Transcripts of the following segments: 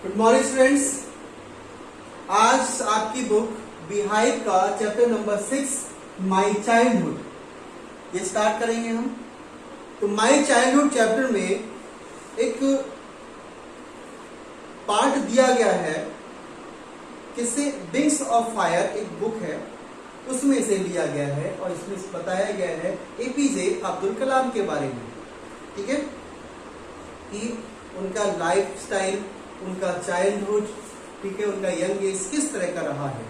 Good morning students. आज आपकी book beehive का चैप्टर नंबर 6 माई चाइल्डहुड ये स्टार्ट करेंगे हम। तो माई चाइल्डहुड चैप्टर में एक पार्ट दिया गया है, किससे? विंग्स ऑफ फायर एक बुक है, उसमें से लिया गया है और इसमें बताया गया है एपीजे अब्दुल कलाम के बारे में। ठीक है, कि उनका लाइफ स्टाइल, उनका चाइल्डहुड, ठीक है, उनका यंग एज किस तरह का रहा है,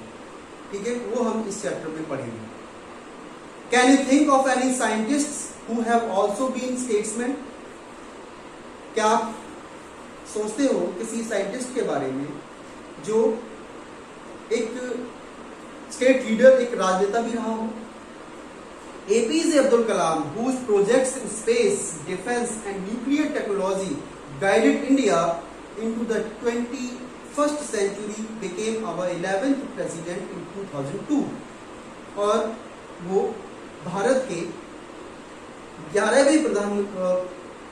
ठीक है, वो हम इस चैप्टर में पढ़ेंगे। Can you think of any scientist who have also been statesman? क्या आप सोचते हो किसी साइंटिस्ट के बारे में जो एक स्टेट लीडर, एक राजनेता भी रहा हो? APJ Abdul Kalam, whose projects in space, defense and nuclear technology guided India into the 21st century, became our 11th president in 2002। और वो भारत के 11वें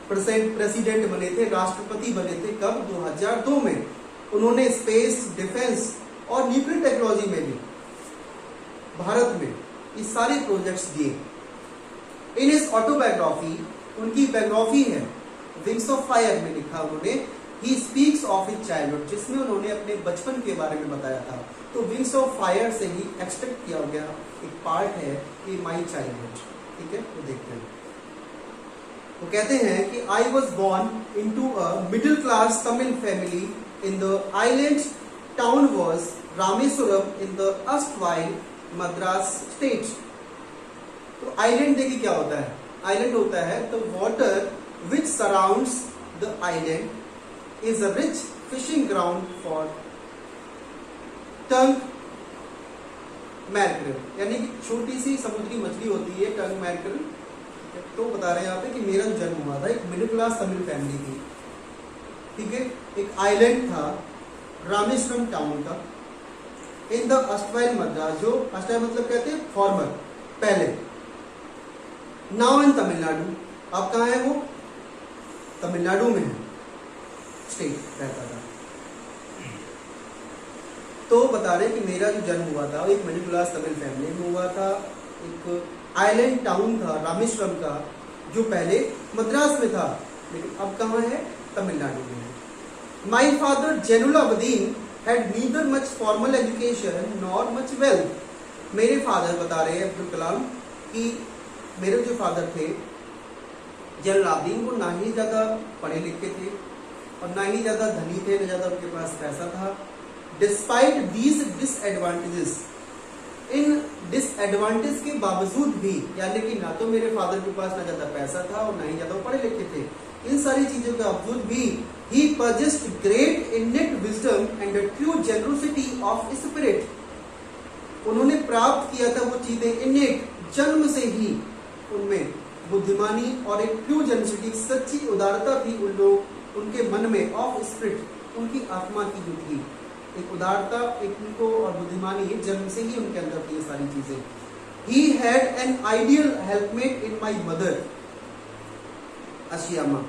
प्रेसिडेंट बने थे, राष्ट्रपति बने थे। कब? 2002 में। उन्होंने स्पेस, डिफेंस और न्यूक्लियर टेक्नोलॉजी में भी भारत में ये सारे प्रोजेक्ट्स दिए। इन हिज ऑटोबायोग्राफी, उनकी बायोग्राफी है विंग्स ऑफ फायर में लिखा उन्होंने, he speaks of his childhood, जिसमें उन्होंने अपने बचपन के बारे में बताया था। तो विंग्स ऑफ फायर से ही एक्सट्रैक्ट किया गया एक पार्ट है कि माई चाइल्डहुड। ठीक है, तो देखते हैं। वो कहते हैं कि I was born into a middle class Tamil family in the island town was Rameswaram in the erstwhile Madras state. तो आइलैंड देखिए क्या होता है। आइलैंड होता है तो water which surrounds the island is a rich fishing ground for tuna mackerel, यानी कि छोटी सी समुद्री मछली होती है टंग मैरकरल। तो बता रहे हैं यहाँ पे कि मेरा जन्म हुआ था एक मिडिल क्लास तमिल फैमिली थी। ठीक है, एक आइलैंड था रामेश्वरम टाउन का, इन द erstwhile मद्रास, जो erstwhile मतलब कहते हैं फॉर्मर, पहले। नाउ इन तमिलनाडु, अब कहाँ है वो? तमिलनाडु में है, स्टेट रहता था। तो बता रहे कि मेरा जो जन्म हुआ था एक मिडिल क्लास तमिल फैमिली में हुआ था, एक आइलैंड टाउन था रामेश्वरम का, जो पहले मद्रास में था, लेकिन अब कहाँ है? तमिलनाडु में है। My father Zainul Abedin had neither much formal education nor much wealth। मेरे फादर, बता रहे हैं अब्दुल कलाम, कि मेरे जो फादर थे जैनुल आबदीन, वो ना ही ज्यादा पढ़े लिखे थे और ना ही ज्यादा धनी थे, ना ज्यादा उनके पास पैसा था। Despite these disadvantages, in disadvantage के बावजूद भी, यानी कि ना तो मेरे फादर के पास ना ज्यादा पैसा था और ना ही ज्यादा पढ़े लिखे थे, इन सारी चीजों के बावजूद भी he possessed great innate wisdom and a true generosity of spirit। उन्होंने प्राप्त किया था वो चीजें innate, जन्म से ही उनमें बुद्धिमानी और एक ट्रू जेनरोसिटी, सच्ची उदारता थी उन लोग उनके मन में, ऑफ स्पिरिट, उनकी आत्मा की जो थी एक उदारता, एक उनको और बुद्धिमानी जन्म से ही उनके अंदर थी ये सारी चीजें। He had an ideal helpmate in my mother आशियामा।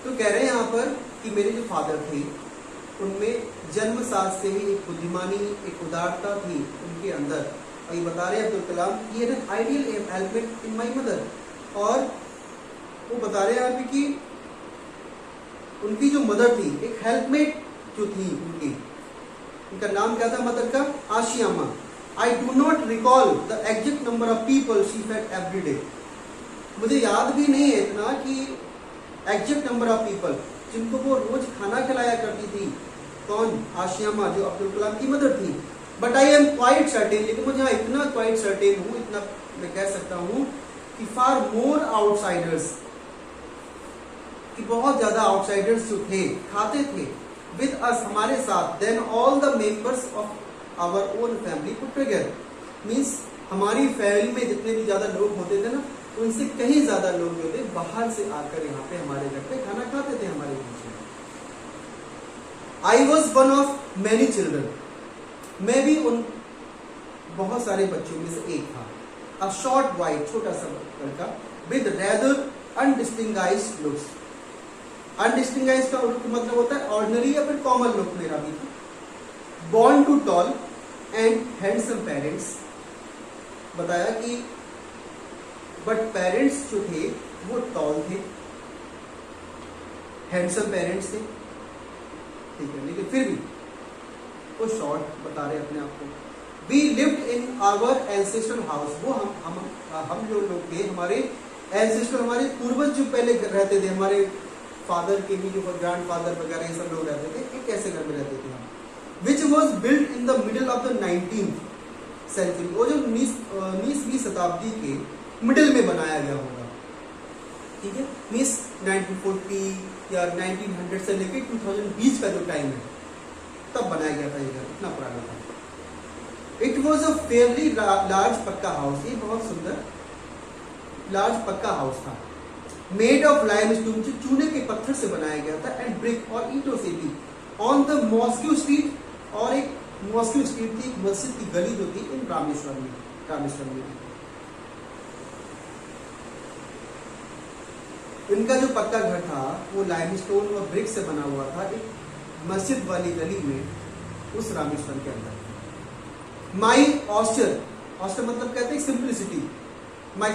तो कह रहे हैं यहाँ पर कि मेरे जो फादर थे उनमें जन्म साथ से ही एक बुद्धिमानी, एक उदारता थी उनके अंदर। और ये बता रहे हैं अब्दुल कलाम कि an ideal helpmate in my mother. और वो बता रहे हैं यहाँ पे कि उनकी जो मदर थी, एक हेल्पमेट जो थी उनकी, उनका नाम क्या था मदर का? Ashiamma. I do not recall the exact number of people she fed every day. मुझे याद भी नहीं है इतना कि एग्जैक्ट नंबर ऑफ पीपल जिनको वो रोज खाना खिलाया करती थी। कौन? आशियामा, जो अब्दुल कलाम की मदर थी। But I am quite certain, लेकिन मुझे इतना क्वाइट सर्टेन हूँ, इतना मैं कह सकता हूँ कि फार मोर आउटसाइडर्स, कि बहुत ज्यादा आउटसाइडर्स जो थे, खाते थे विद अस, हमारे साथ, then all the members of our own family put together. Means हमारी फैमिली में जितने भी ज्यादा लोग होते थे ना, उनसे कहीं ज्यादा लोग जो थे बाहर से आकर यहाँ पे हमारे घर पे खाना खाते थे हमारे बीच में। I was one of many children, मैं भी उन बहुत सारे बच्चों में से एक था। अ शॉर्ट बॉय, छोटा सा लड़का, विद रेदर अनडिस्टिंगाइज्ड लुक्स, अनडिस्टिंग्विश्ड का मतलब होता है ऑर्डिनरी या फिर कॉमन लुक मेरा भी था। Born to tall and handsome parents, बताया कि बट पेरेंट्स जो थे वो टॉल थे, हैंडसम पेरेंट्स थे, ठीक है, लेकिन फिर भी वो शॉर्ट बता रहे अपने आप को। We lived in our ancestral house, वो हम जो लोग थे, हमारे एंसेस्टर, हमारे पूर्वज जो पहले रहते थे, हमारे फादर के भी जो ग्रैंड फादर वगैरह ये सब लोग रहते थे, एक ऐसे घर में रहते थे हम। Which was build in the middle of the 19th century, वो जो 19वीं शताब्दी के मिडिल में बनाया गया होगा, ठीक है, मीन्स 1940 या 1900 से लेकर 2020 का जो टाइम है तब बनाया गया था ये घर, इतना पुराना था। It was a fairly large पक्का हाउस, ये बहुत सुंदर लार्ज पक्का हाउस था। मेड ऑफ लाइमस्टोन, जो चूने के पत्थर से बनाया गया था, एंड ब्रिक और ईंटों से भी। ऑन द मॉस्को स्ट्रीट, और एक मॉस्को स्ट्रीट थी, एक मस्जिद की गली जो थी इन रामेश्वरम में। इनका जो पक्का घर था वो लाइमस्टोन और ब्रिक से बना हुआ था, एक मस्जिद वाली गली में उस रामेश्वरम के अंदर। माई ऑस्टर मतलब कहते हैं simplicity. My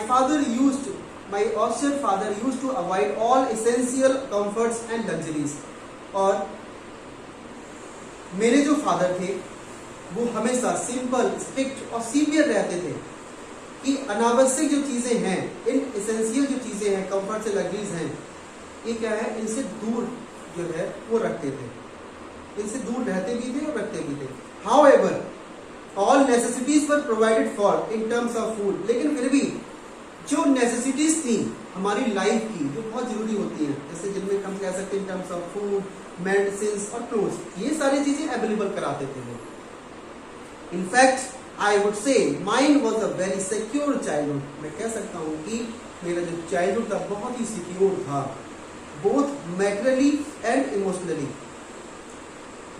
austere father used to avoid all essential comforts and luxuries, और मेरे जो फादर थे वो हमेशा सिंपल, स्ट्रिक्ट और सीवियर रहते थे कि अनावश्यक जो चीजें हैं, इन एसेंशियल जो चीजें हैं, कंफर्ट से लग्जरीज हैं, ये क्या है, इनसे दूर जो है वो रखते थे, इनसे दूर रहते भी थे और रखते भी थे। However all necessities were provided for in terms of food, लेकिन फिर भी जो नेसेसिटीज थी हमारी लाइफ की, जो बहुत जरूरी होती हैं, जैसे जिनमें हम कह सकते हैं in terms of food, medicine और क्लोथ्स, ये सारी चीजें अवेलेबल कराते थे वो। In fact I would say mine was a very secure childhood, मैं कह सकता हूँ कि मेरा जो चाइल्डहुड था बहुत ही सिक्योर था, both materially and emotionally.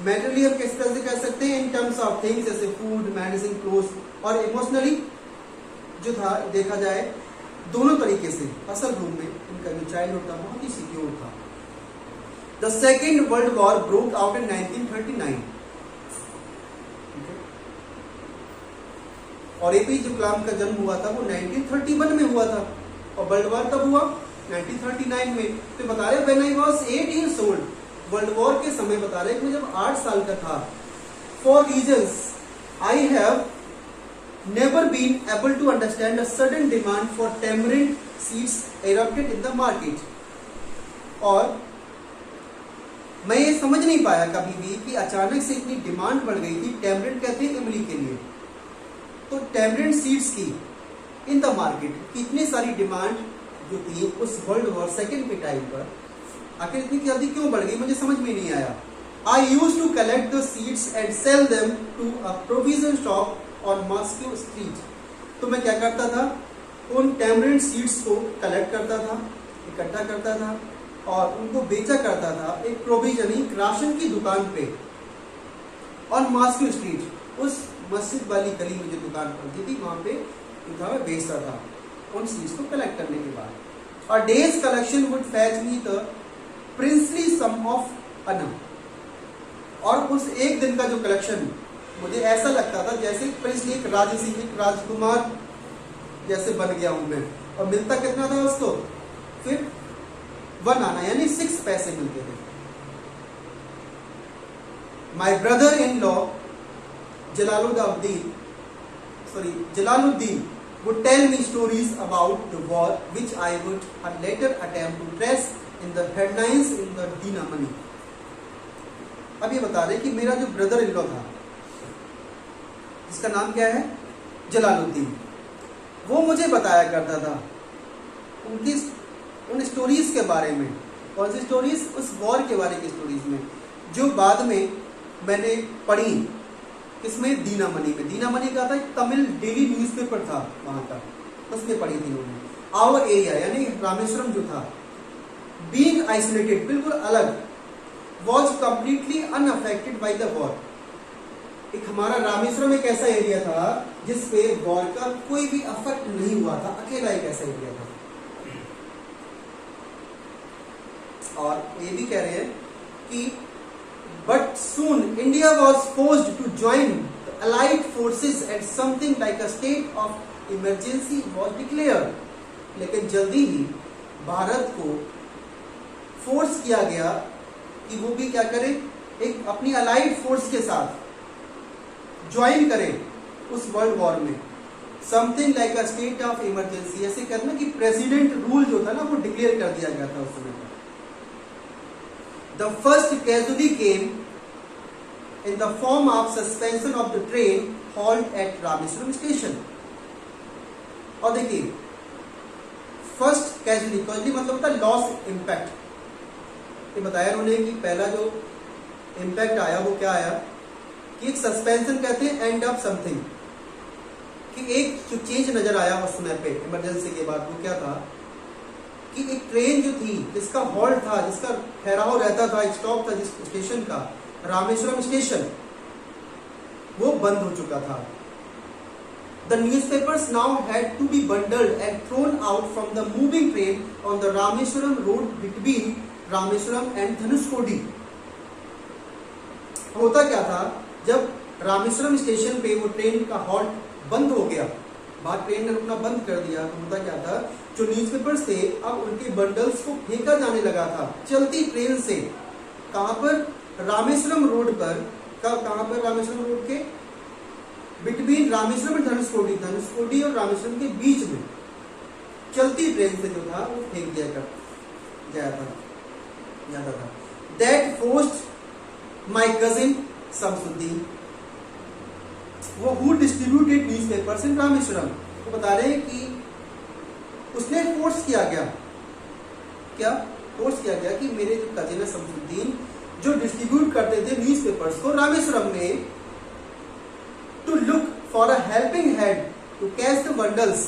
Materially हम किस तरह से कह सकते हैं, इन टर्म्स ऑफ थिंग्स जैसे फूड, मेडिसिन, क्लोथ्स, और इमोशनली जो था देखा जाए दोनों तरीके से। असल रूप में इनका जो चाइल्डहुड था बहुत ही सिक्योर था। The second world war broke out in 1939, और एपीजे कलाम का जन्म हुआ था वो 1931 में हुआ था, और वर्ल्ड वॉर कब हुआ, 1939 में। तो बता रहे when I was 8 years old, world war के समय बता रहे कि जब 8 साल का था। For reasons I have never been able to understand a sudden demand for tamarind seeds erupted in the market, और मैं ये समझ नहीं पाया कभी भी कि अचानक से इतनी डिमांड बढ़ गई थी। टैमरिंड कहते हैं इमली के लिए, तो टैमरिंड सीड्स की इन द मार्केट की इतनी सारी डिमांड जो थी उस वर्ल्ड वॉर सेकेंड के टाइम पर, आखिर इतनी जल्दी क्यों बढ़ गई मुझे समझ में नहीं आया। I used to collect the seeds and sell them to a provision shop on Mosque Street, तो मैं क्या करता था, उन टैमरिंड सीड्स को कलेक्ट करता था, इकट्ठा करता था और उनको बेचा करता था एक प्रोविजन, एक राशन की दुकान पे ऑन मॉस्को स्ट्रीट, उस मस्जिद वाली गली में जो दुकान पड़ती थी वहां पे मैं बेचता था उन सीड्स को कलेक्ट करने के बाद। और day's collection would fetch me the princely sum of anna, और उस एक दिन का जो कलेक्शन मुझे ऐसा लगता था जैसे प्रिंसली, एक राजसी, एक राजकुमार जैसे बन गया हूं मैं। और मिलता कितना था उसको, फिर 1 आना यानी 6 पैसे मिलते थे। My brother in law Jalaluddin would tell me stories about the war, which I would later attempt to press in the headlines in the Dina Money. अब ये बता रहे कि मेरा जो ब्रदर इन लॉ था, जिसका नाम क्या है, जलालुद्दीन, वो मुझे बताया करता था उन स्टोरीज के बारे में। कौन सी स्टोरीज, उस वॉर के बारे की स्टोरीज में, जो बाद में मैंने पढ़ी किसमें, दीना मनी में। दीना मनी का था एक तमिल डेली न्यूज़पेपर था वहां का, उसमें पढ़ी थी उन्होंने। आवर एरिया यानी रामेश्वरम जो था, बीइंग आइसोलेटेड, बिल्कुल अलग, was completely unaffected by the war. एक हमारा रामेश्वरम एक ऐसा एरिया था जिसपे वॉर का कोई भी अफेक्ट नहीं हुआ था, अकेला एक ऐसा एरिया था। और ये भी कह रहे हैं कि but soon India was forced to join the allied forces and something like a state of emergency was declare. लेकिन जल्दी ही भारत को फोर्स किया गया कि वो भी क्या करे, एक अपनी अलाइड फोर्स के साथ ज्वाइन करे उस वर्ल्ड वॉर में। Something like a state of emergency, ऐसे कहते हैं कि प्रेसिडेंट रूल जो था ना वो डिक्लेयर कर दिया गया था उस समय पर। The first casualty came in the form of suspension of the train halt at Rameswaram station. और देखिए फर्स्ट कैजुअलिटी मतलब होता है लॉस इम्पैक्ट। ये बताया उन्होंने कि पहला जो इम्पैक्ट आया वो क्या आया कि एक सस्पेंशन कहते हैं एंड ऑफ समथिंग, कि एक जो चेंज नजर आया उस समय पे इमरजेंसी के बाद वो क्या था कि एक ट्रेन जो थी जिसका हॉल्ट था, जिसका ठहराव रहता था, स्टॉप था जिस स्टेशन का, रामेश्वरम स्टेशन, वो बंद हो चुका था। The newspapers now had to be bundled and thrown out from the moving train on the Rameswaram road between Rameswaram and Dhanushkodi। होता क्या था, जब रामेश्वरम स्टेशन पे वो ट्रेन का हॉल्ट बंद हो गया, बाद ट्रेन ने रुकना बंद कर दिया, तो होता क्या था जो न्यूज़पेपर्स थे अब उनके बंडल्स को फेंका जाने लगा था चलती ट्रेन से। कहां पर, रामेश्वरम रोड पर। कहां पर, रामेश्वरम रोड के बिटवीन रामेश्वरम एंड धनुषकोडी, धनुषकोडी और रामेश्वरम के बीच में चलती ट्रेन से जो था वो फेंक दिया जाता था। That forced my cousin Shamsuddin, वो who distributed newspapers in Rameswaram, तो बता रहे हैं कि उसने फोर्स किया गया, क्या फोर्स किया गया कि मेरे जो कजिन है शमसुद्दीन जो डिस्ट्रीब्यूट करते थे न्यूज़पेपर्स को रामेश्वरम में, to look for a helping hand to catch the bundles.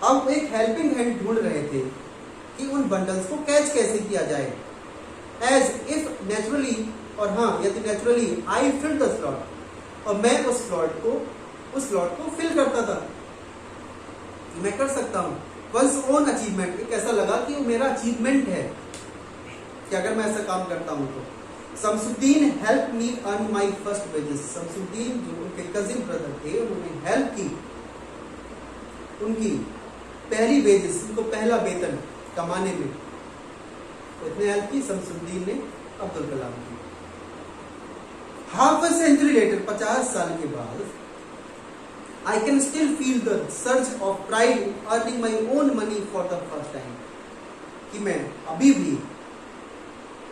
अब एक हेल्पिंग हैंड ढूंढ रहे थे कि उन बंडल्स को कैच कैसे किया जाए। एज इफ नेचुरली, और हाँ यदि naturally I fill the slot, और मैं उस स्लॉट को फिल करता था, मैं कर सकता हूं। वंस ओन अचीवमेंट, एक ऐसा लगा कि वो मेरा अचीवमेंट है कि अगर मैं ऐसा काम करता हूं तो। Shamsuddin help me earn my first wages, Shamsuddin जो उनके कजिन ब्रदर थे उन्होंने हेल्प की, उनकी पहली वेजेस, उनको पहला वेतन कमाने में, इतने हेल्प की शमसुद्दीन ने अब्दुल कलाम की। हाफ अ सेंचुरी लेटर, 50 साल के बाद, I can still feel the surge of pride earning my own money for the first time। कि मैं अभी भी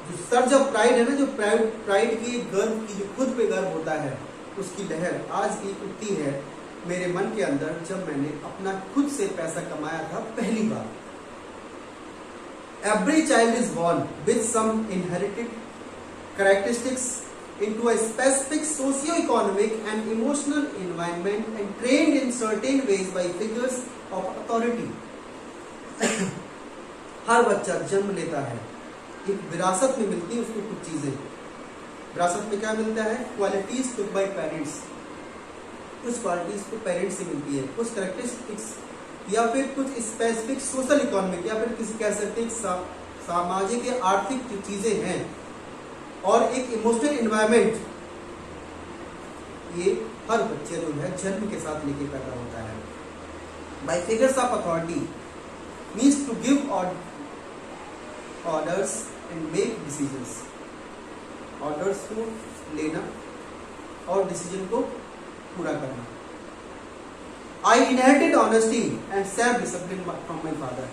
जो सर्ज ऑफ प्राइड है ना, जो प्राइड की गर्व की, जो खुद पे गर्व होता है, उसकी लहर आज भी उठती है मेरे मन के अंदर जब मैंने अपना खुद से पैसा कमाया था पहली बार। Every child is born with some inherited characteristics into a specific socio-economic and emotional environment and trained in certain ways by figures of authority। हर बच्चा जन्म लेता है, एक विरासत में मिलती है उसको कुछ चीजें। विरासत में क्या मिलता है, क्वालिटीज टुक बाय पेरेंट्स, कुछ क्वालिटीज को पेरेंट्स से मिलती है, कुछ कैरेक्टरिस्टिक्स या फिर कुछ स्पेसिफिक सोशल इकोनॉमिक या फिर किसी कह सकते हैं सामाजिक या आर्थिक जो चीजें हैं, और एक इमोशनल एनवायरनमेंट, ये हर बच्चे जो है जन्म के साथ लेके पैदा होता है। By figures of authority means to give orders and make decisions, orders को लेना और डिसीजन को पूरा करना। I inherited honesty and self discipline from my father.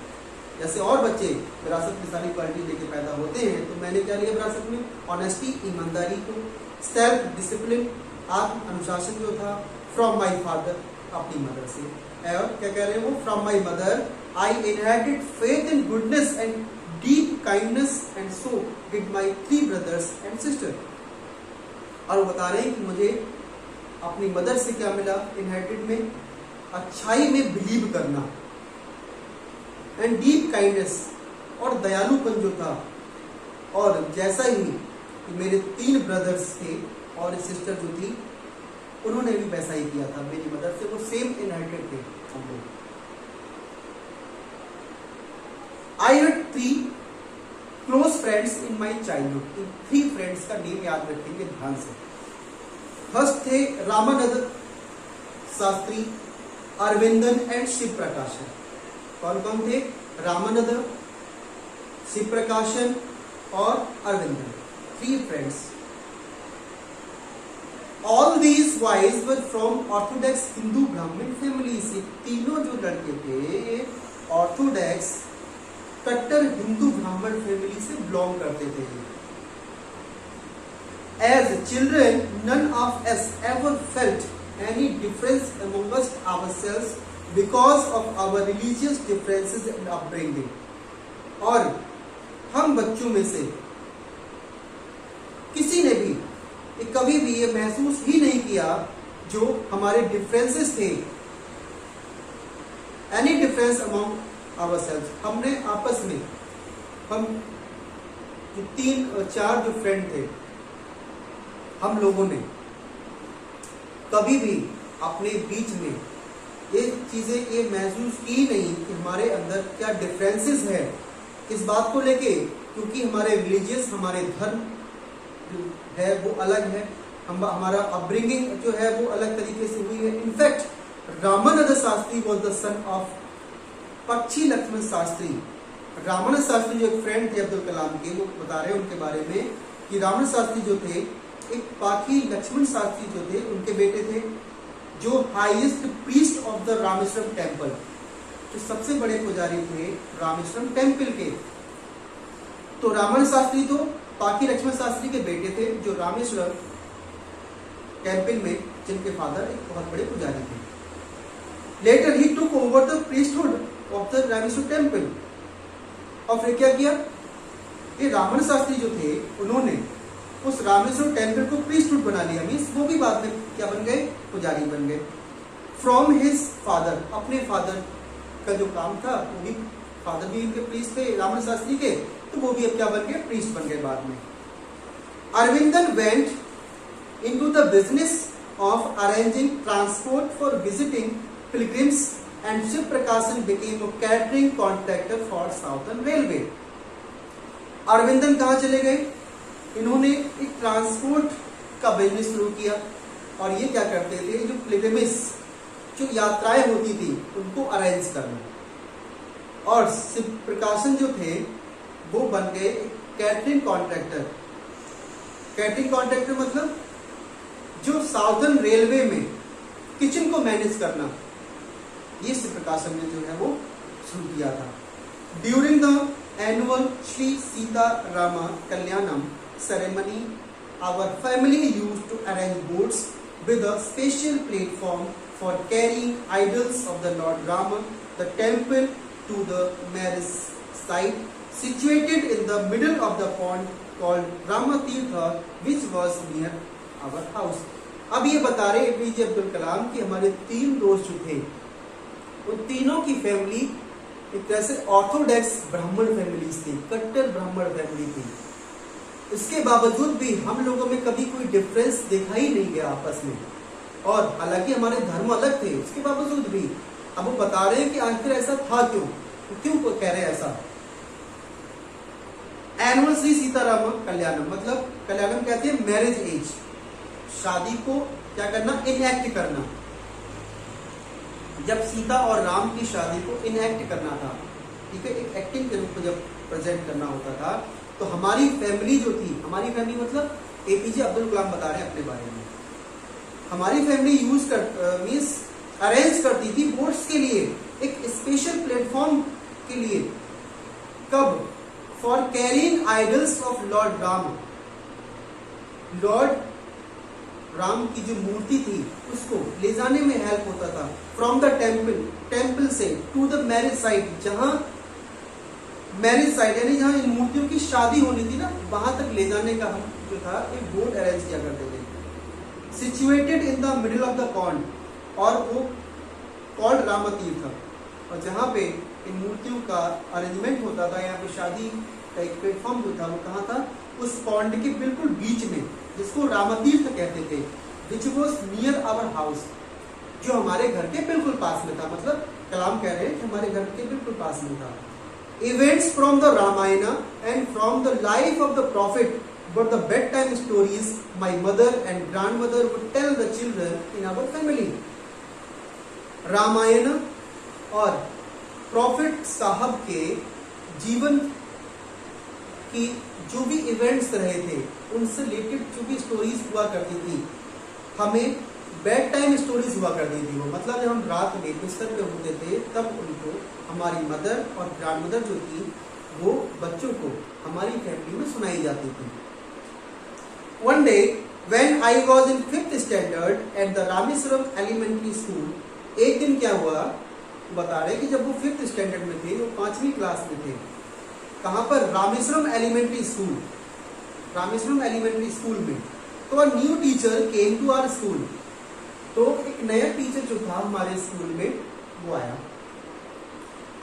जैसे और बच्चे विरासत में सारी क्वालिटी लेके पैदा होते हैं, तो मैंने क्या लिया विरासत में, ऑनेस्टी, ईमानदारी को, सेल्फ डिसिप्लिन, आत्म अनुशासन जो था, फ्रॉम माई फादर, अपनी मदर से। और क्या कह रहे हैं वो, from my mother I inherited faith in goodness and deep kindness and so did my 3 brothers and sister. और वो बता रहे हैं कि मुझे अपनी मदर से क्या मिला इनहेरिटेड में, अच्छाई में बिलीव करना, एंड डीप काइंडनेस, और दयालुपन जो था, और जैसा ही मेरे 3 ब्रदर्स थे और एक सिस्टर जो थी उन्होंने भी वैसा ही किया था मेरी मदर से, वो सेम इनहेरिटेड थे हम लोग। I had 3 close friends in my childhood. In 3 friends का नेम याद रखेंगे ध्यान से। फर्स्ट थे रामानंद शास्त्री, अरविंदन एंड शिव प्रकाशन। कौन कौन थे? रामानंद, शिव प्रकाशन और Aravindan, 3 friends. All these boys were from Orthodox Hindu Brahmin families। तीनों जो लड़के थे ऑर्थोडॉक्स कट्टर हिंदू ब्राह्मण फैमिली से बिलोंग करते थे। As children, none of us ever felt any difference amongst ourselves because of our religious differences and upbringing। और हम बच्चों में से किसी ने भी कभी भी ये महसूस ही नहीं किया जो हमारे डिफरेंसेस थे, एनी डिफरेंस अमंग आवरसेल्व्स। हमने आपस में, हम जो 3-4 जो फ्रेंड थे, हम लोगों ने कभी भी अपने बीच में ये चीजें ये महसूस की नहीं कि हमारे अंदर क्या डिफरेंसेस है इस बात को लेके, क्योंकि हमारे रिलीजियस, हमारे धर्म जो है वो अलग है, हमारा अपब्रिंगिंग जो है वो अलग तरीके से हुई है। In fact Ramanand Shastri was the son of पक्षी लक्ष्मण शास्त्री। रामानंद शास्त्री जो एक फ्रेंड थे अब्दुल कलाम के, वो बता रहे हैं उनके बारे में कि रामानंद शास्त्री जो थे एक पाखी लक्ष्मण शास्त्री जो थे उनके बेटे थे, जो highest priest of the Rameswaram temple, जो सबसे बड़े पुजारी थे रामेश्वरम टेम्पल के। तो रामानंद शास्त्री तो पाखी लक्ष्मण शास्त्री के बेटे थे, जो रामेश्वर टेम्पल में जिनके फादर एक बहुत बड़े पुजारी थे। Later he took over the priesthood of the Rameshwar temple. और फिर क्या किया? ये रामानंद शास्त्री जो थे उन्होंने उस रामेश्वर टेम्पल को प्रीस्टहुड बना लिया, मीन्स वो भी बाद में क्या बन गए? पुजारी बन गए। फ्रॉम हिज फादर, अपने फादर का जो काम था वो भी, फादर भी इनके प्रीस्ट थे रामानंद शास्त्री के, तो वो भी अब क्या बन गए? प्रीस्ट बन गए बाद में। Aravindan went into the business of arranging transport for visiting pilgrims and Shiv Prakashan became a catering contractor for Southern Railway. Aravindan कहाँ चले गए? इन्होंने एक ट्रांसपोर्ट का बिजनेस शुरू किया, और ये क्या करते थे? जो पिलग्रिम्स, जो यात्राएं होती थी उनको अरेंज करना। और शिव प्रकाशन जो थे वो बन गए कैटरिंग कॉन्ट्रैक्टर। कैटरिंग कॉन्ट्रैक्टर मतलब जो साउथर्न रेलवे में किचन को मैनेज करना, ये शिव प्रकाशन ने जो है वो शुरू किया था। During the annual Shri Sita Rama Kalyanam ceremony, our family used to arrange boats with a special platform for carrying idols of the Lord Rama, the temple to the marriage site situated in the middle of the pond called Ramatirtha, which was near our house। अब ये बता रहे APJ Abdul Kalam कि हमारे 3 दोस्त जो थे उन तीनों की फैमिली एक तरह से ऑर्थोडॉक्स ब्राह्मण फैमिली थी, कट्टर ब्राह्मण फैमिली थी। इसके बावजूद भी हम लोगों में कभी कोई डिफरेंस देखा ही नहीं गया आपस में, और हालांकि हमारे धर्म अलग थे, उसके बावजूद भी अब वो बता रहे हैं कि आखिर ऐसा था क्यों, तो क्यों कह रहे हैं ऐसा। एनुअल श्री सीताराम कल्याणम, मतलब कल्याणम कहते हैं मैरिज एज, शादी को क्या करना? इनएक्ट करना। जब सीता और राम की शादी को इनएक्ट करना था, ठीक है, एक एक्टिंग के रूप में जब प्रेजेंट करना होता था, तो हमारी फैमिली जो थी, हमारी फैमिली मतलब एपीजे अब्दुल कलाम बता रहे हैं अपने बारे में, हमारी फैमिली मीन्स अरेंज करती थी बोट्स के लिए, एक स्पेशल प्लेटफॉर्म के लिए। कब? For carrying idols of Lord Ram, Lord Ram की जो मूर्ति थी उसको ले जाने में हेल्प होता था। फ्रॉम द टेम्पल से टू द मैरिज साइट, जहां मैरिज साइट यानी जहां इन मूर्तियों की शादी होनी थी ना, वहां तक ले जाने का हम जो था एक बोट अरेंज किया करते थे। Situated in the middle of the pond, और वो कॉल्ड रामतीर्थ, और जहाँ पे इन मूर्तियों का अरेंजमेंट होता था, यहाँ पे शादी का एक प्लेटफॉर्म जो था वो कहाँ था? उस पॉन्ड के बिल्कुल बीच में, जिसको रामतीर्थ कहते थे, which was near our house, जो हमारे घर के बिल्कुल पास में था। मतलब कलाम कह रहे हैं कि हमारे घर के बिल्कुल पास में था। Events from the Ramayana and from the life of the prophet were the bedtime stories my mother and grandmother would tell the children in our family. Ramayan और प्रॉफिट साहब के जीवन की जो भी इवेंट्स रहे थे उनसे रिलेटेड जो भी स्टोरीज हुआ करती थी, हमें बेड टाइम स्टोरीज हुआ करती थी। वो मतलब जब हम रात में बिस्तर पे होते थे तब उनको हमारी मदर और ग्रैंडमदर जो थी वो बच्चों को हमारी फैमिली में सुनाई जाती थी। One day when I was in 5th standard at the Rameswaram elementary school, एक दिन क्या हुआ बता रहे कि जब वो 5th स्टैंडर्ड में थे, वो 5वीं क्लास में थे। कहां पर? Rameswaram elementary school, Rameswaram elementary school में। तो a new teacher came to our school, तो एक नया टीचर जो था हमारे स्कूल में वो आया।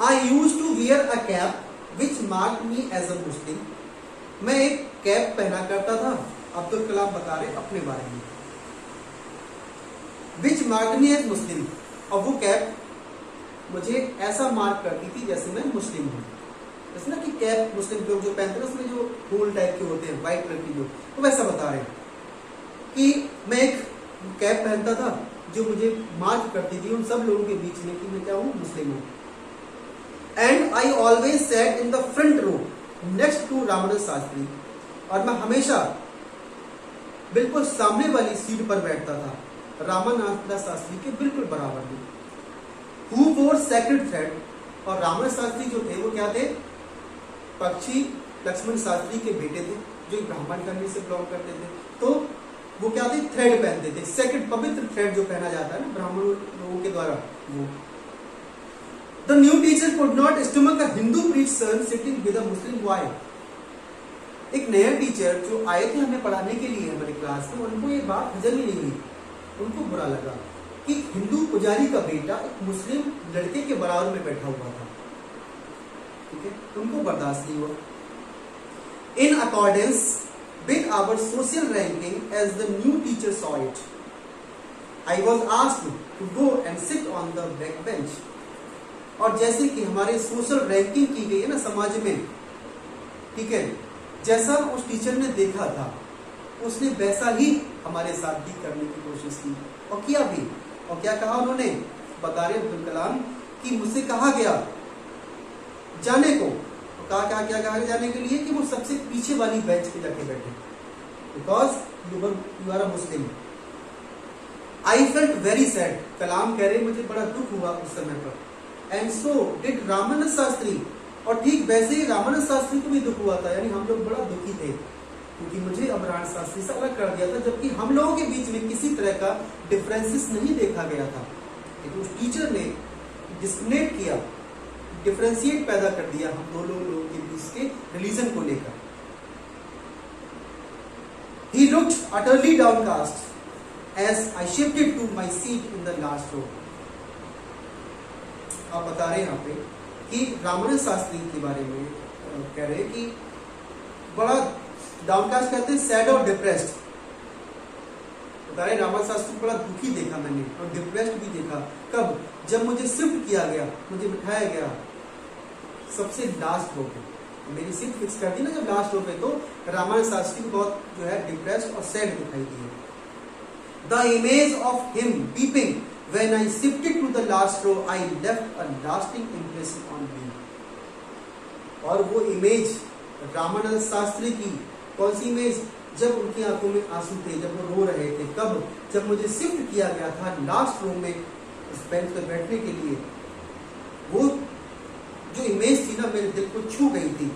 I used to wear a cap which marked me as a Muslim, मैं एक कैप पहना करता था। अब्दुल कलाम बता रहे अपने बारे में, विच मार्क्ड मी एज मुस्लिम, और वो कैप मुझे ऐसा मार्क करती थी जैसे मैं मुस्लिम हूँ। जैसे ना कि कैप मुस्लिम लोग जो पहनते हैं उसमें जो फूल टाइप के होते हैं व्हाइट कलर की, जो तो वैसा बता रहे हैं कि मैं एक कैप पहनता था जो मुझे मार्क करती थी उन सब लोगों के बीच में कि मैं क्या हूँ, मुस्लिम हूँ। And I always sat in the front row next to Ramanand Shastri, और मैं हमेशा बिल्कुल सामने वाली सीट पर बैठता था, रामानंद शास्त्री के बिल्कुल बराबर में। हु वोर सेक्रेड थ्रेड, और रामानंद शास्त्री जो थे वो क्या थे? पक्षी लक्ष्मण शास्त्री के बेटे थे जो ब्राह्मण फैमिली से बिलोंग करते थे। तो वो क्या थे? थ्रेड पहनते थे, सेक्रेड पवित्र थ्रेड जो पहना जाता है ना ब्राह्मण लोगों के द्वारा वो। The new teacher could not stomach a Hindu priest son sitting with a Muslim boy. एक नया टीचर जो आए थे हमें पढ़ाने के लिए हमारी क्लास में, उनको ये बात हजम ही नहीं हुई। उनको बुरा लगा कि हिंदू पुजारी का बेटा एक मुस्लिम लड़के के बराबर में बैठा हुआ था। ठीक है, उनको बर्दाश्त नहीं हुआ। In accordance with our social ranking as the new teacher saw it, I was asked to go and sit on the back bench. और जैसे कि हमारे सोशल रैंकिंग की गई है ना समाज में, ठीक है, जैसा उस टीचर ने देखा था उसने वैसा ही हमारे साथ भी करने की कोशिश की और किया भी। और क्या कहा उन्होंने? बता रहे अब्दुल कलाम कि मुझसे कहा गया जाने को, तो कहा क्या कहा जाने के लिए कि वो सबसे पीछे वाली बेंच पे जाके बैठे, because you are a Muslim. I felt very sad, Kalam कह रहे मुझे बड़ा दुख हुआ उस समय पर। And so did Ramanand Shastri, और ठीक वैसे ही रामानंद शास्त्री को भी दुख हुआ था, यानी हम लोग बड़ा दुखी थे क्योंकि मुझे अब रामानंद शास्त्री से अलग कर दिया था, जबकि हम लोगों के बीच में किसी तरह का डिफरेंसेस नहीं देखा गया था। लेकिन उस टीचर ने डिस्क्रिमिनेट किया, डिफरेंशिएट पैदा कर दिया हम दोनों लोगों के बीच के रिलीजन को लेकर। He looked utterly downcast as I shifted to my seat in the last row. आप बता रहे हैं यहाँ पे कि रामानंद शास्त्री के बारे में कह रहे हैं कि बड़ा डाउनकास्ट कहते हैं, सैड और डिप्रेस्ड। बता रहे रामानंद शास्त्री बड़ा दुखी देखा मैंने और डिप्रेस्ड भी देखा। कब? जब मुझे शिफ्ट किया गया, मुझे बिठाया गया सबसे लास्ट रो पे, मेरी सीट फिक्स कर दी ना जब लास्ट रो पे, तो रामानंद शास्त्री को बहुत जो है डिप्रेस्ड और सैड दिखाई दिए। The image of him weeping when I shifted to the last row I left a lasting impression on me. और वो इमेज रामानंद शास्त्री की, कौन सी इमेज? जब उनकी आंखों में आंसू थे, जब वो रो रहे थे। कब? जब मुझे शिफ्ट किया गया था लास्ट रो में उस बेंच पर बैठने के लिए। वो जो इमेज थी ना मेरे दिल को छू गई थी।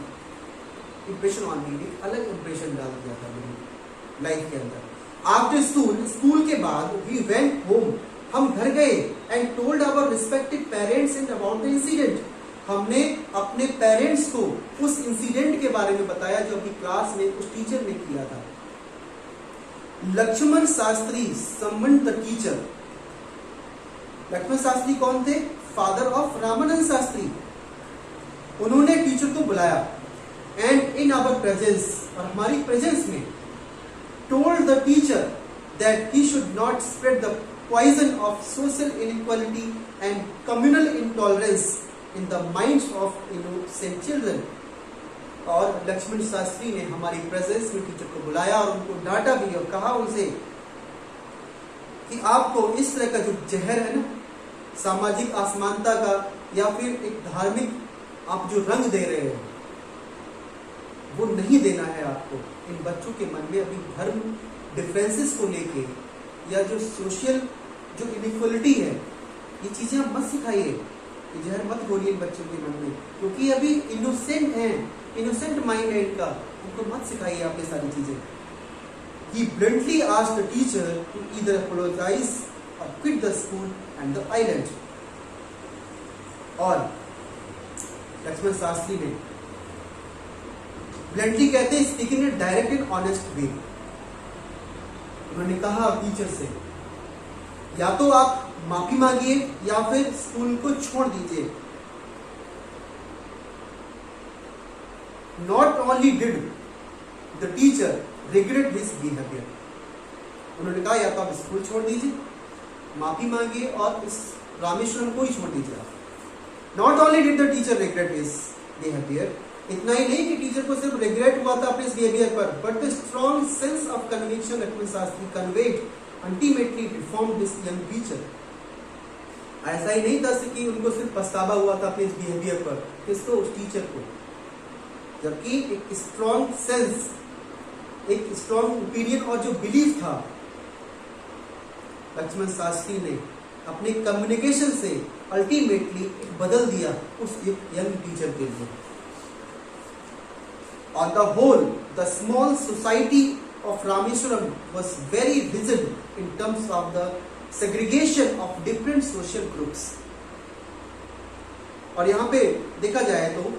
इंप्रेशन ऑन मी, एक अलग इंप्रेशन डाल दिया था मेरी लाइफ के अंदर। आफ्टर स्कूल के बाद वी वेंट होम, हम घर गए and told our respective parents and about the incident. हमने अपने पेरेंट्स को उस इंसिडेंट के बारे में बताया जो अभी क्लास में उस टीचर ने किया था। Lakshman Shastri summoned the teacher. Lakshman Shastri कौन थे? Father of Ramanand Shastri. उन्होंने टीचर को बुलाया एंड इन आवर प्रेजेंस, और हमारी प्रेजेंस में, told the teacher that he should not spread the poison of social inequality and communal intolerance in the minds of innocent children. और लक्ष्मण शास्त्री ने हमारी प्रेजेंस में टीचर को बुलाया और उनको डांटा भी और कहा उनसे कि आपको इस तरह का जो जहर है ना, सामाजिक असमानता का या फिर एक धार्मिक आप जो रंग दे रहे हो, वो नहीं देना है आपको। इन बच्चों के मन में अभी धर्म डिफरेंसेस को लेके या जो सोशल जो इनइक्वलिटी है, ये चीजें आप मत सिखाइए, ये जहर मत बोलिए इन बच्चों के मन में, क्योंकि अभी इनोसेंट हैं, इनोसेंट माइंड है इनका, उनको मत सिखाइए आप ये सारी चीजें। He bluntly asked the teacher to either apologize or quit the school and the island. और लक्ष्मण शास्त्री ने ब्लंटली कहते हैं speaking in direct and honest way, उन्होंने कहा टीचर से या तो आप माफी मांगिए या फिर स्कूल को छोड़ दीजिए। Not only did the teacher regret his behavior, उन्होंने कहा या तो आप स्कूल छोड़ दीजिए, माफी मांगिए और इस रामेश्वरम को ही छोड़ दीजिए। Not only did the teacher regret his behavior, इतना ही नहीं कि टीचर को सिर्फ रिग्रेट हुआ था अपने इस बिहेवियर पर, but the strong sense of conviction Lakshman Shastri conveyed ultimately reformed this young teacher. ऐसा ही नहीं था कि उनको सिर्फ पछतावा हुआ था अपने इस बिहेवियर पर, किसको, उस टीचर को, जबकि एक स्ट्रॉन्ग सेंस, एक स्ट्रॉन्ग ओपिनियन और जो बिलीफ था लक्ष्मण शास्त्री ने अपने कम्युनिकेशन से अल्टीमेटली बदल दिया उस यंग टीचर के लिए। On the whole, the small society of Rameshwaram was very rigid in terms of the segregation of different social groups. और यहाँ पे देखा जाए तो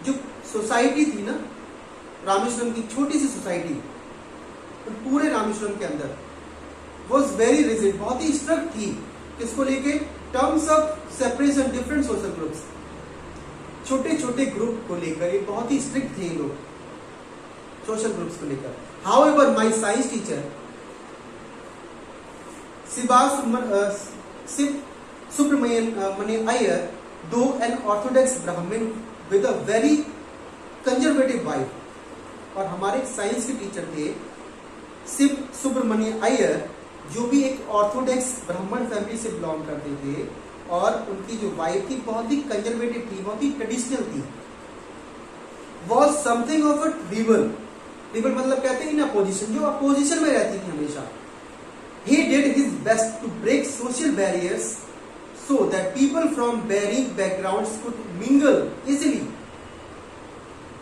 जो सोसाइटी थी ना, रामेश्वरम की छोटी सी सोसाइटी, तो पूरे रामेश्वरम के अंदर was very rigid, बहुत ही स्ट्रिक्ट थी, किसको लेके, terms of separation different social groups, छोटे छोटे ग्रुप को लेकर ये बहुत ही स्ट्रिक्ट थे लोग, सोशल ग्रुप्स को लेकर। However my science teacher Shiv Subramanian Iyer, though an orthodox Brahmin with a very conservative wife, और हमारे साइंस के टीचर थे शिव सुब्रमण्यन अय्यर, जो भी एक ऑर्थोडॉक्स ब्राह्मण फैमिली से बिलोंग करते थे, और उनकी जो वाइफ थी बहुत ही कंजर्वेटिव थी, बहुत ही ट्रेडिशनल थी। Was something of a rebel, rebel मतलब कहते हैं इन अपोजिशन, जो अपोजिशन में रहती थी हमेशा। He did his best to break social barriers so that people from varying backgrounds could mingle easily.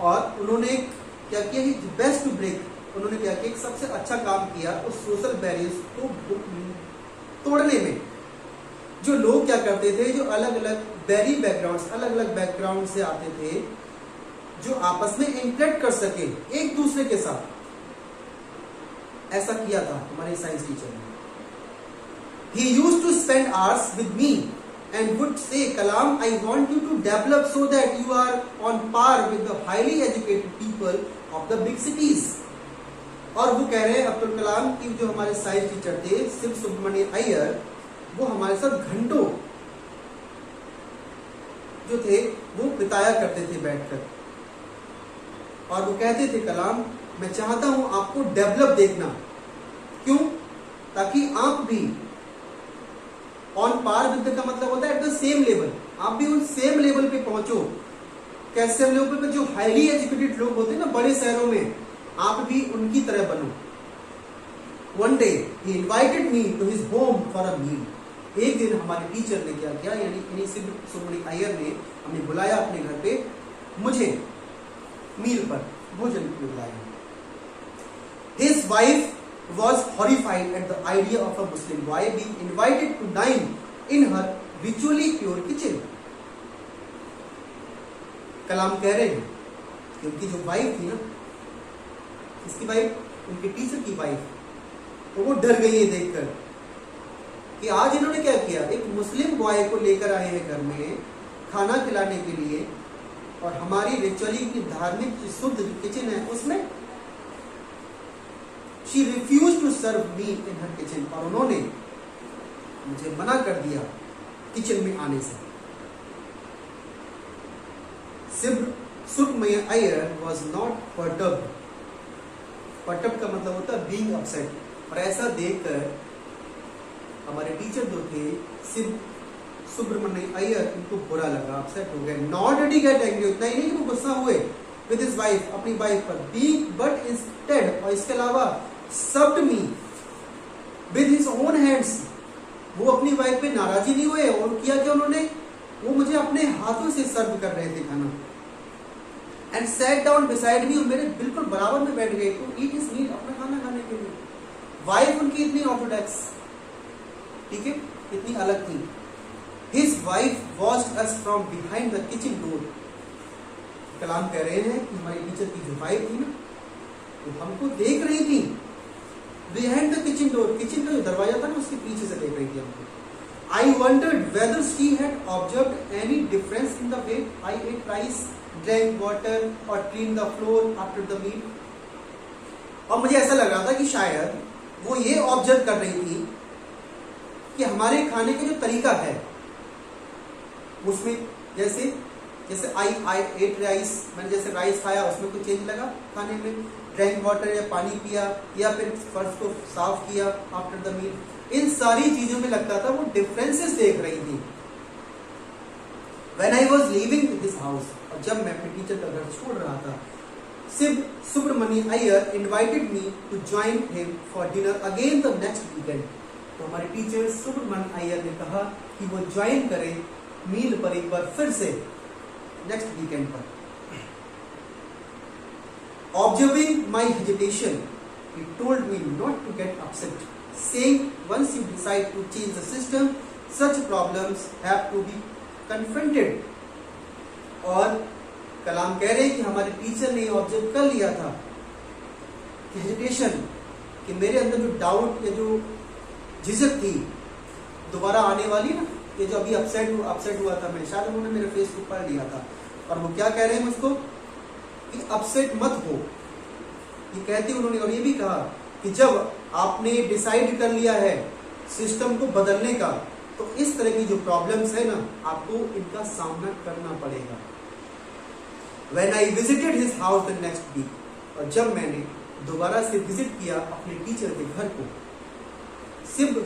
और उन्होंने क्या किया, ही बेस्ट टू ब्रेक, उन्होंने क्या किया, सबसे अच्छा काम किया उस सोशल बैरियर्स को तोड़ने में। जो लोग क्या करते थे, जो अलग अलग वेरी बैकग्राउंड, अलग अलग बैकग्राउंड से आते थे, जो आपस में इंटरेक्ट कर सके एक दूसरे के साथ, ऐसा किया था हमारे साइंस टीचर ने। He used to spend hours with me and would say, Kalam, I want you to develop so that you are on par with the highly educated people of the big cities. और वो कह रहे हैं अब्दुल कलाम की जो हमारे science teacher थे शिव सुब्रमण्यन अय्यर, वो हमारे साथ घंटों जो थे वो बिताया करते थे बैठकर, और वो कहते थे कलाम मैं चाहता हूं आपको डेवलप देखना, क्यों, ताकि आप भी ऑन पार विद का मतलब होता है एट द सेम लेवल, आप भी उन सेम लेवल पे पहुंचो। कैसे लेवल पे, जो हाईली एजुकेटेड लोग होते हैं ना बड़े शहरों में, आप भी उनकी तरह बनो। One day he invited me to his home for a meal. एक दिन हमारे टीचर ने क्या किया, यानी शिव सुब्रमण्यन अय्यर ने हमें बुलाया अपने घर पे, मुझे मील पर भोजन के लिए बुलाया। His wife was horrified at the idea of a Muslim boy being invited to dine in her ritually pure kitchen. कलाम कह रहे हैं कि उनकी जो वाइफ थी ना, इसकी वाइफ, उनके टीचर की वाइफ, तो वो डर गई है देखकर कि आज इन्होंने क्या किया, एक मुस्लिम बॉय को लेकर आए हैं घर में खाना खिलाने के लिए, और हमारी रिचुअली की धार्मिक शुद्ध किचन है उसमें she refuse to serve me in her kitchen, और उन्होंने मुझे मना कर दिया किचन में आने से। Subramanian Iyer was not perturbed. Perturbed का मतलब होता है being upset. और ऐसा देखकर हमारे टीचर जो थे सुब्रमण्यम अय्यर, इनको बुरा लगा, अपसेट हो गए. Nor did he get angry. उतना ही नहीं कि वो गुस्सा हुए with his wife, अपनी वाइफ पर, but instead, और इसके अलावा served me with his own hands. वो अपनी वाइफ पे नाराजी नहीं हुए और किया क्या उन्होंने, वो मुझे अपने हाथों से सर्व कर रहे थे खाना. And sat down beside me, और मेरे बिल्कुल बराबर में बैठ गए टू ईट हिज मील, अपना खाना खाने के लिए. वाइफ उनकी इतनी ऑर्थोडॉक्स, ठीक है, इतनी अलग थी. His wife watched us from behind the kitchen door. कलाम कह रहे हैं कि हमारी टीचर की जो वाइफ थी ना, वो हमको देख रही थी behind the kitchen door. Kitchen का जो दरवाजा था ना, उसके पीछे से देख रही थी हमको. I wondered whether she had observed any difference in the way I ate rice, drank water or cleaned the floor after the meal. और मुझे ऐसा लग रहा था कि शायद वो ये ऑब्जर्व कर रही थी कि हमारे खाने का जो तरीका है उसमें जैसे आई एट राइस, मैंने जैसे राइस खाया उसमें कुछ चेंज लगा खाने में, ड्रिंक वाटर या पानी पिया, या फिर फर्श को साफ किया आफ्टर द मील, इन सारी चीजों में लगता था वो डिफरेंसेस देख रही थी. When I was leaving this house, और जब मैं अपने टीचर का घर छोड़ रहा था, Subramanian Iyer invited me to join him for dinner again the next weekend. तो हमारे टीचर सुब्रमण्यम अय्यर ने कहा कि वो ज्वाइन करें मील पर एक बार फिर से नेक्स्ट वीकेंड पर. Observing my hesitation, he told me not to get upset, saying once you decide to change the system, such problems have to be confronted. और कलाम कह रहे हैं कि हमारे टीचर ने ऑब्जर्व कर लिया था हेजिटेशन, कि मेरे अंदर जो डाउट या जो झिझक थी दोबारा आने वाली ना, ये जो अभी अपसेट हुआ था, मैं शायद उन्होंने मेरे फेस को पढ़ लिया था. और वो क्या कह रहे हैं मुझको कि अपसेट मत हो, ये कहते उन्होंने. और ये भी कहा कि जब आपने डिसाइड कर लिया है सिस्टम को बदलने का, तो इस तरह की जो प्रॉब्लम्स है ना, आपको इनका सामना करना पड़ेगा. When I visited his house the next week, और जब मैंने दोबारा से विजिट किया अपने टीचर के घर को,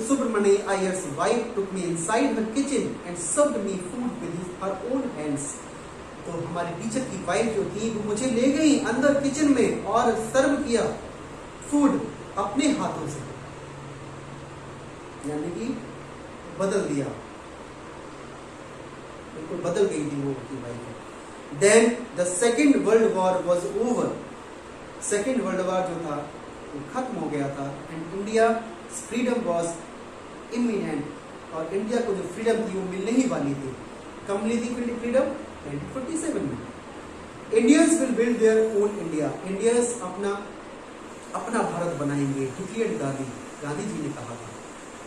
Subramanian Iyer's wife took me inside her kitchen and served me food with her own hands. तो हमारे टीचर की वाइफ जो थी वो मुझे ले गई अंदर किचन में और सर्व किया फूड अपने हाथों से, यानी कि बदल दिया, बिल्कुल बदल गई थी वो की wife. Then the Second World War was over. Second world war जो था वो खत्म हो गया था, and India's freedom was imminent. और इंडिया को जो फ्रीडम थी वो मिलने ही वाली थी. कब मिली थी फ्रीडम? 1947 में. Indians will build their own India. Indians अपना भारत बनाएंगे, डिक्लेयर्ड गांधी जी ने कहा था.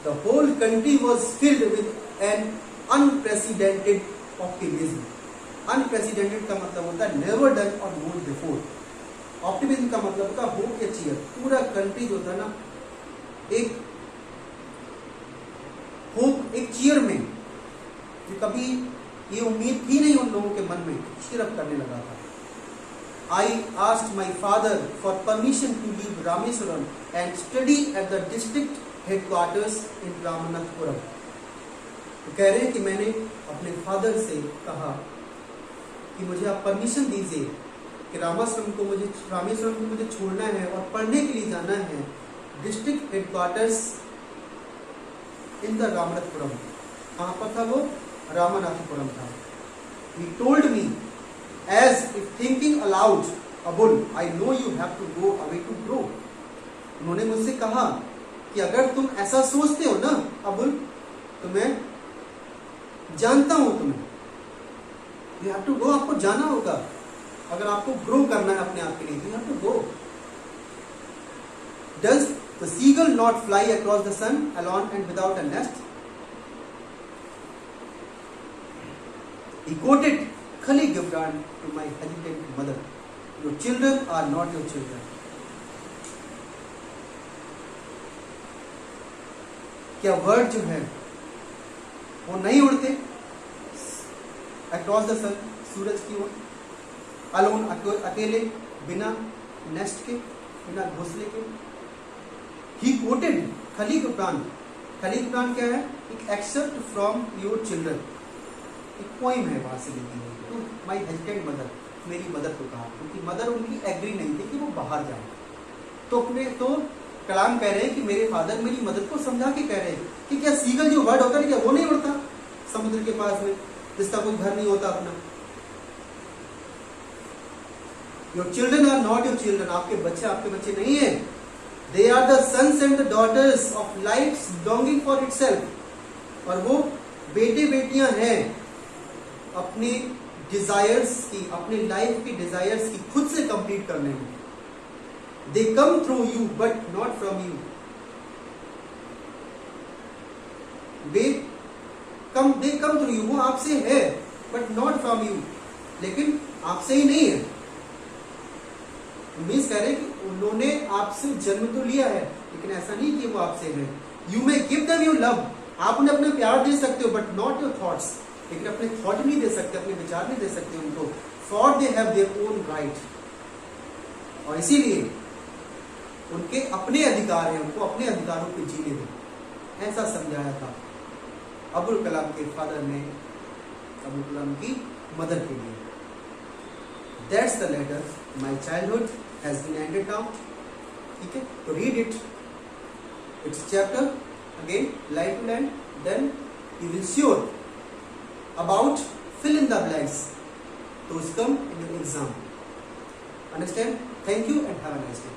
The whole country was filled with an unprecedented optimism. Unprecedented का मतलब होता है never done or known before. Optimism का मतलब होता है होप या चीयर. पूरा कंट्री जो था ना, एक होप, एक चीयर में, जो कभी ये उम्मीद थी नहीं उन लोगों के मन में, चीयर करने लगा था. I asked my father for permission to leave Rameswaram and study at the district headquarters in Ramanathapuram. तो कह रहे हैं कि मैंने अपने फादर से कहा कि मुझे आप परमिशन दीजिए कि रामेश्वरम को मुझे छोड़ना है और पढ़ने के लिए जाना है district headquarters in the Ramanathapuram. कहाँ पर था वो? रामनाथपुरम था. He told me as if thinking aloud, Abul, I know you have to go away to grow. उन्होंने मुझसे कहा कि अगर तुम ऐसा सोचते हो ना अबुल, तो मैं जानता हूं तुम्हें, you have to go, आपको जाना होगा. अगर आपको ग्रो करना है अपने आप के लिए, you have to go. Does the seagull not fly across the sun alone and without a nest? He quoted Khalil Gibran to my hesitant mother. Your children are not your children. क्या word जो है वो नहीं उड़ते across the सन, सूरज की ओर, alone, अकेले, बिना nest के, बिना घोंसले के। He quoted Khalil Gibran. Khalil Gibran क्या है? एक एक्सर्प्ट फ्रॉम योर चिल्ड्रन, एक पोइम है वहां से लिखी हुई। टू माई हेजिटेंट मदर, मेरी मदर को कहा, क्योंकि मदर उनकी एग्री नहीं थी कि वो बाहर जाए। तो कलाम कह रहे हैं कि मेरे फादर मेरी मदर को समझा के कह रहे हैं कि क्या सीगल जो बर्ड होता है क्या वो नहीं उड़ता समुद्र के पास में, जिसका कोई घर नहीं होता अपना। Your children are not your children, आपके बच्चे नहीं है। They are the sons and the daughters of life longing for itself, और वो बेटे बेटियां हैं अपने डिजायर्स की, अपने लाइफ की डिजायर्स की खुद से कंप्लीट करने में। They come through you but not from you. They come through you, वो आपसे है but not from you, लेकिन आपसे ही नहीं है। मीन्स कह रहे हैं कि उन्होंने आपसे जन्म तो लिया है लेकिन ऐसा नहीं कि वो आपसे है। You may give them your love, आप उन्हें अपने प्यार दे सकते हो but not your thoughts, लेकिन अपने थॉट नहीं दे सकते, अपने विचार नहीं दे सकते उनको। For they have their own right, और इसीलिए उनके अपने अधिकार हैं, उनको अपने अधिकारों पे जीने दें। ऐसा समझाया था अबुल कलाम के फादर ने अबुल कलाम की मदर के लिए। That's the letter, my childhood has been ended now. ठीक है, तो read it, it's chapter again line to line, then you will sure about fill in the blanks, those come in your exam. Understand? Thank you and have a nice day.